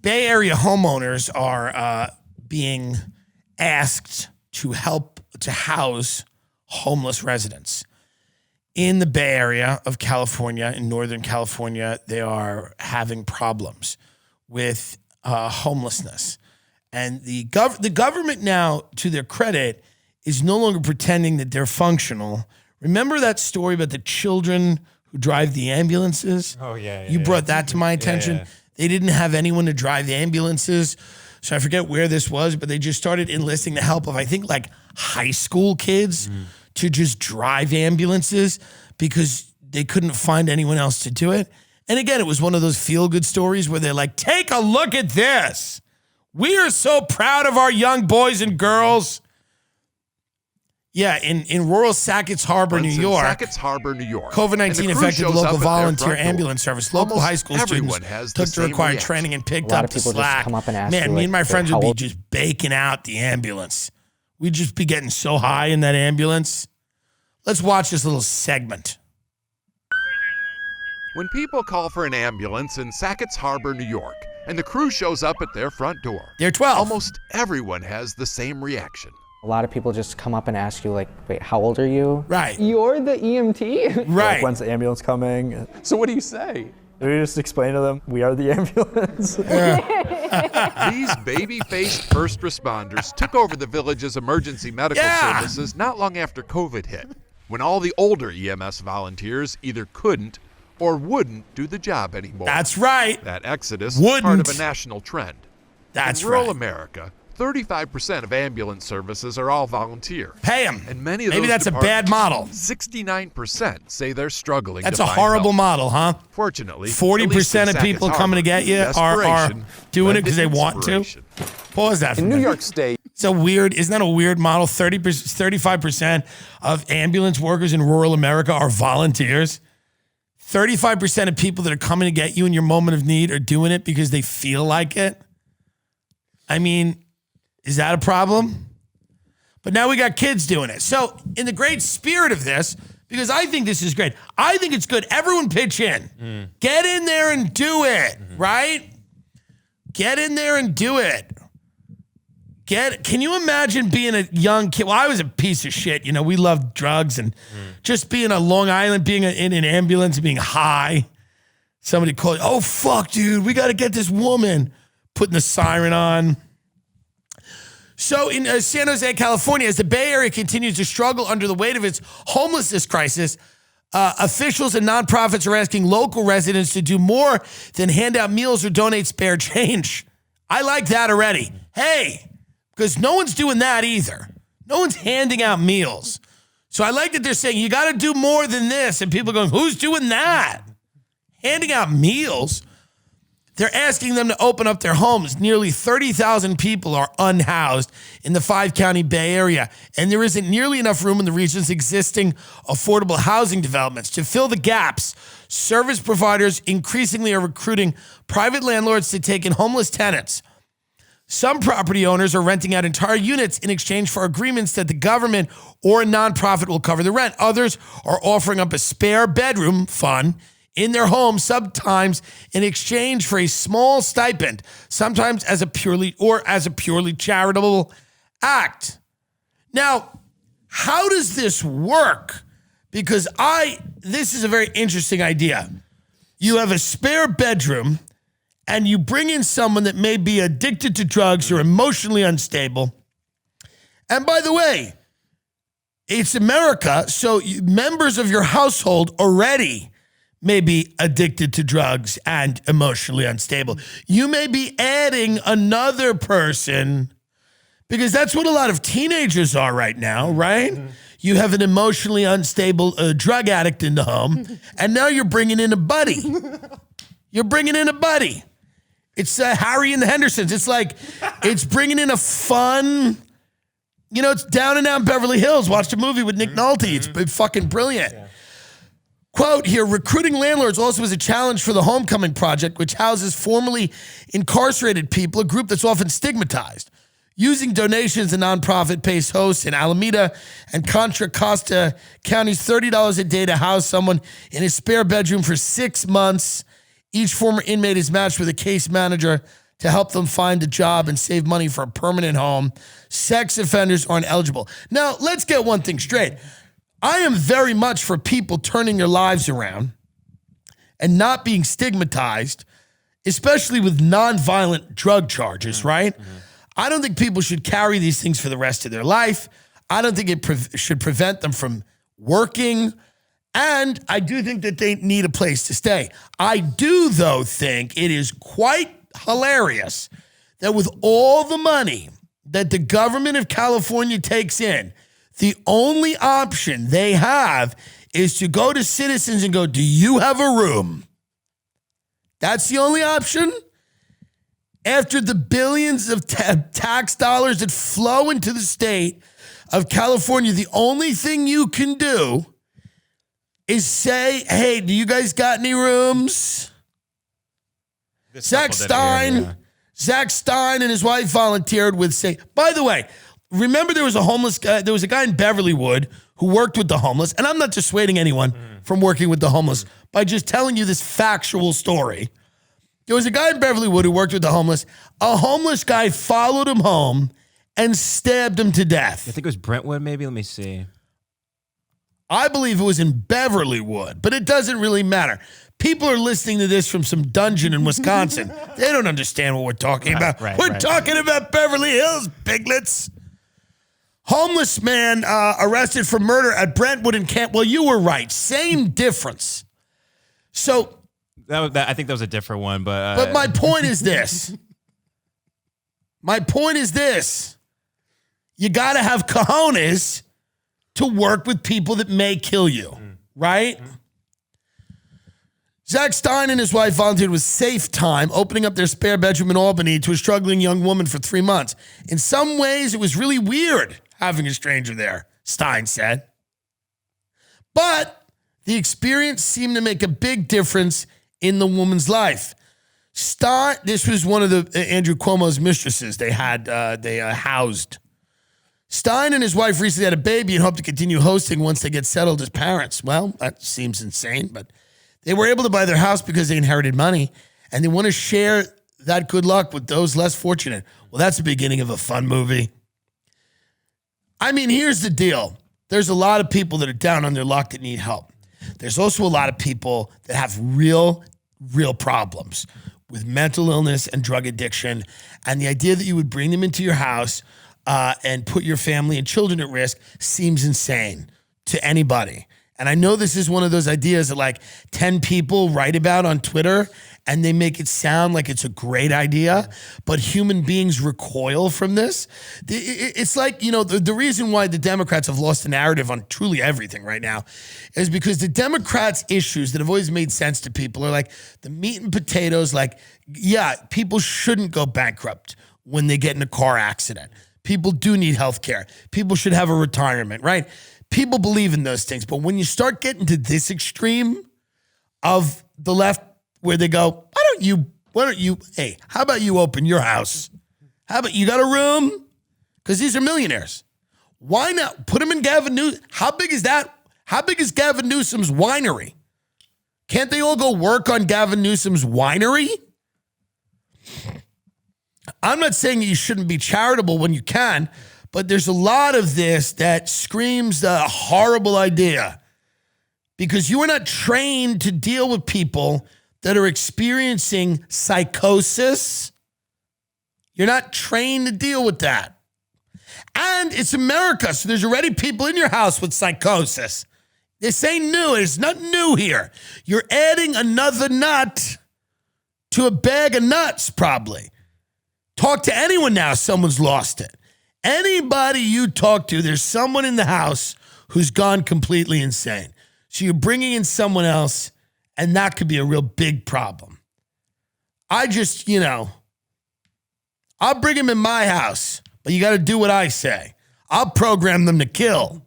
Bay Area homeowners are being asked to help to house homeless residents. In the Bay Area of California, in Northern California, they are having problems with homelessness. And the government now, to their credit, is no longer pretending that they're functional. Remember that story about the children who drive the ambulances? Oh, yeah. You brought that to my attention. Yeah. They didn't have anyone to drive the ambulances. So I forget where this was, but they just started enlisting the help of, I think, like high school kids to just drive ambulances because they couldn't find anyone else to do it. And again, it was one of those feel-good stories where they're like, take a look at this. We are so proud of our young boys and girls. Yeah, in rural Sackett's Harbor, New York. Sackett's Harbor, New York. COVID-19 affected the local volunteer ambulance service. Local high school students took the required training and picked up the slack. Man, me and my friends would be just baking out the ambulance. We'd just be getting so high in that ambulance. Let's watch this little segment. When people call for an ambulance in Sackett's Harbor, New York, and the crew shows up at their front door, they're 12. Almost everyone has the same reaction. A lot of people just come up and ask you, like, wait, how old are you? Right. You're the EMT? Right. Like, when's the ambulance coming? So what do you say? We just explain to them, we are the ambulance. These baby-faced first responders took over the village's emergency medical services not long after COVID hit, when all the older EMS volunteers either couldn't or wouldn't do the job anymore. That's right. That exodus is part of a national trend. That's In rural right. America, 35% of ambulance services are all volunteer. Pay them. And many of Maybe those that's a bad model. 69% say they're struggling. That's to a find horrible help. model, huh? Fortunately, 40% of people coming to get you are doing it because they want to. Pause that for In a New minute. York State. It's a weird, isn't that a weird model? 35% of ambulance workers in rural America are volunteers. 35% of people that are coming to get you in your moment of need are doing it because they feel like it. I mean, is that a problem? But now we got kids doing it. So in the great spirit of this, because I think this is great, I think it's good. Everyone pitch in. Get in there and do it, right? Get in there and do it. Can you imagine being a young kid? Well, I was a piece of shit. You know, we loved drugs and just being on Long Island, being in an ambulance and being high. Somebody called, oh, fuck, dude, we got to get this woman. Putting the siren on. So in San Jose, California, as the Bay Area continues to struggle under the weight of its homelessness crisis, officials and nonprofits are asking local residents to do more than hand out meals or donate spare change. I like that already. Hey, because no one's doing that either. No one's handing out meals. So I like that they're saying, you got to do more than this. And people are going, who's doing that? Handing out meals? They're asking them to open up their homes. Nearly 30,000 people are unhoused in the 5-county Bay Area, and there isn't nearly enough room in the region's existing affordable housing developments. To fill the gaps, service providers increasingly are recruiting private landlords to take in homeless tenants. Some property owners are renting out entire units in exchange for agreements that the government or a nonprofit will cover the rent. Others are offering up a spare bedroom, fun, in their home, sometimes in exchange for a small stipend, sometimes as a purely charitable act. Now, how does this work? Because this is a very interesting idea. You have a spare bedroom and you bring in someone that may be addicted to drugs or emotionally unstable. And by the way, it's America, so members of your household already may be addicted to drugs and emotionally unstable. You may be adding another person because that's what a lot of teenagers are right now, right? Mm-hmm. You have an emotionally unstable drug addict in the home, and now you're bringing in a buddy. You're bringing in a buddy. It's Harry and the Hendersons. It's like, it's bringing in a fun, it's Down and Out Beverly Hills. Watched a movie with Nick Nolte. It's fucking brilliant. Yeah. Quote here, recruiting landlords also is a challenge for the Homecoming Project, which houses formerly incarcerated people, a group that's often stigmatized. Using donations, the nonprofit pays hosts in Alameda and Contra Costa counties $30 a day to house someone in a spare bedroom for 6 months. Each former inmate is matched with a case manager to help them find a job and save money for a permanent home. Sex offenders aren't eligible. Now, let's get one thing straight. I am very much for people turning their lives around and not being stigmatized, especially with nonviolent drug charges, right? I don't think people should carry these things for the rest of their life. I don't think it should prevent them from working. And I do think that they need a place to stay. I do, though, think it is quite hilarious that with all the money that the government of California takes in, the only option they have is to go to citizens and go, do you have a room? That's the only option? After the billions of tax dollars that flow into the state of California, the only thing you can do is say, hey, do you guys got any rooms? Zach Stein and his wife volunteered with say, by the way, remember there was a homeless guy, there was a guy in Beverlywood who worked with the homeless, and I'm not dissuading anyone from working with the homeless by just telling you this factual story. There was a guy in Beverlywood who worked with the homeless. A homeless guy followed him home and stabbed him to death. I think it was Brentwood, maybe. Let me see. I believe it was in Beverlywood, but it doesn't really matter. People are listening to this from some dungeon in Wisconsin. They don't understand what we're talking about. We're talking about Beverly Hills, piglets. Homeless man arrested for murder at Brentwood and Camp. Well, you were right. Same difference. So I think that was a different one, but my point is this. You got to have cojones to work with people that may kill you, right? Zach Stein and his wife volunteered with Safe Time, opening up their spare bedroom in Albany to a struggling young woman for 3 months. In some ways, it was really weird having a stranger there, Stein said. But the experience seemed to make a big difference in the woman's life. This was one of the Andrew Cuomo's mistresses they housed. Stein and his wife recently had a baby and hope to continue hosting once they get settled as parents. Well, that seems insane, but they were able to buy their house because they inherited money, and they want to share that good luck with those less fortunate. Well, that's the beginning of a fun movie. I mean, here's the deal. There's a lot of people that are down on their luck that need help. There's also a lot of people that have real problems with mental illness and drug addiction, and the idea that you would bring them into your house and put your family and children at risk seems insane to anybody. And I know this is one of those ideas that like 10 people write about on Twitter and they make it sound like it's a great idea, but human beings recoil from this. It's like, you know, the reason why the Democrats have lost the narrative on truly everything right now is because the Democrats' issues that have always made sense to people are like the meat and potatoes, like, yeah, people shouldn't go bankrupt when they get in a car accident. People do need health care. People should have a retirement, right? People believe in those things. But when you start getting to this extreme of the left where they go, why don't you, hey, how about you open your house? How about you got a room? Because these are millionaires. Why not put them in Gavin Newsom? How big is that? How big is Gavin Newsom's winery? Can't they all go work on Gavin Newsom's winery? I'm not saying that you shouldn't be charitable when you can, but there's a lot of this that screams the horrible idea because you are not trained to deal with people that are experiencing psychosis. You're not trained to deal with that. And it's America, so there's already people in your house with psychosis. This ain't new. It's not new here. You're adding another nut to a bag of nuts, probably. Talk to anyone now, someone's lost it. Anybody you talk to, there's someone in the house who's gone completely insane. So you're bringing in someone else, and that could be a real big problem. I just, I'll bring him in my house, but you got to do what I say. I'll program them to kill.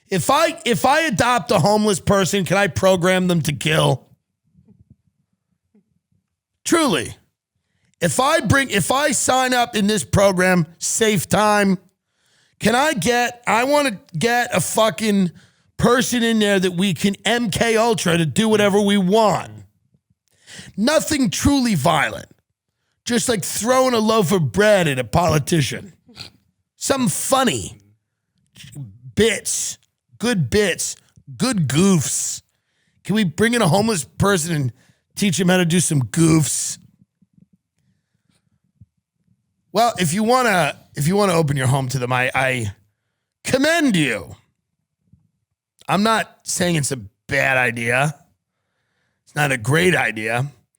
If I adopt a homeless person, can I program them to kill? Truly. If I sign up in this program, Safe Time, I want to get a fucking person in there that we can MK Ultra to do whatever we want. Nothing truly violent. just like throwing a loaf of bread at a politician. Something funny. Bits, good goofs. Can we bring in a homeless person and teach him how to do some goofs? Well, if you wanna open your home to them, I commend you. I'm not saying it's a bad idea. It's not a great idea.